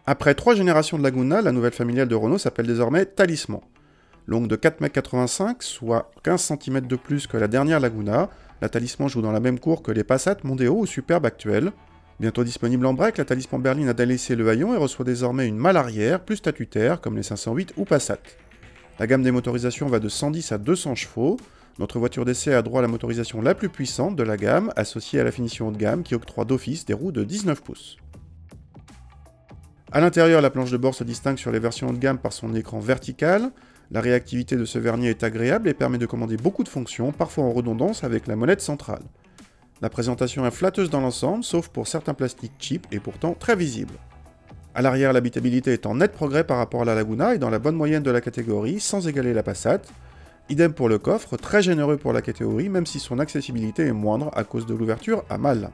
Après 3 générations de Laguna, la nouvelle familiale de Renault s'appelle désormais Talisman. Longue de 4,85 m, soit 15 cm de plus que la dernière Laguna, la Talisman joue dans la même cour que les Passat, Mondeo ou Superbe actuels. Bientôt disponible en break, la Talisman berline a délaissé le haillon et reçoit désormais une malle arrière, plus statutaire, comme les 508 ou Passat. La gamme des motorisations va de 110 à 200 chevaux. Notre voiture d'essai a droit à la motorisation la plus puissante de la gamme, associée à la finition haut de gamme qui octroie d'office des roues de 19 pouces. A l'intérieur, la planche de bord se distingue sur les versions haut de gamme par son écran vertical. La réactivité de ce vernier est agréable et permet de commander beaucoup de fonctions, parfois en redondance avec la molette centrale. La présentation est flatteuse dans l'ensemble, sauf pour certains plastiques cheap et pourtant très visibles. A l'arrière, l'habitabilité est en net progrès par rapport à la Laguna et dans la bonne moyenne de la catégorie, sans égaler la Passat. Idem pour le coffre, très généreux pour la catégorie, même si son accessibilité est moindre à cause de l'ouverture à malle.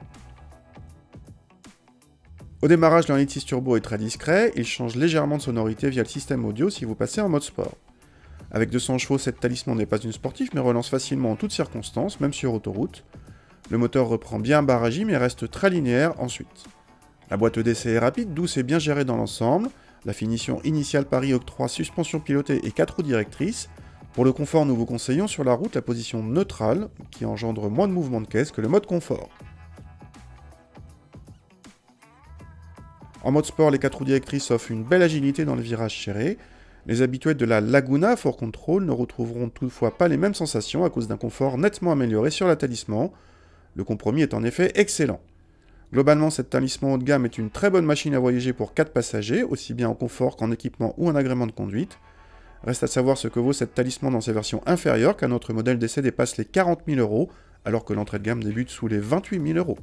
Au démarrage, le 1.6 turbo est très discret, il change légèrement de sonorité via le système audio si vous passez en mode sport. Avec 200 chevaux, cette Talisman n'est pas une sportive, mais relance facilement en toutes circonstances, même sur autoroute. Le moteur reprend bien un bas régime et reste très linéaire ensuite. La boîte d'essai est rapide, douce et bien gérée dans l'ensemble. La finition initiale Paris octroie suspension pilotée et 4 roues directrices. Pour le confort, nous vous conseillons sur la route la position neutrale, qui engendre moins de mouvement de caisse que le mode confort. En mode sport, les 4 roues directrices offrent une belle agilité dans les virages serrés. Les habitués de la Laguna 4Control ne retrouveront toutefois pas les mêmes sensations à cause d'un confort nettement amélioré sur la Talisman. Le compromis est en effet excellent. Globalement, cette Talisman haut de gamme est une très bonne machine à voyager pour 4 passagers, aussi bien en confort qu'en équipement ou en agrément de conduite. Reste à savoir ce que vaut cette Talisman dans ses versions inférieures, car notre modèle d'essai dépasse les 40 000 €, alors que l'entrée de gamme débute sous les 28 000 €.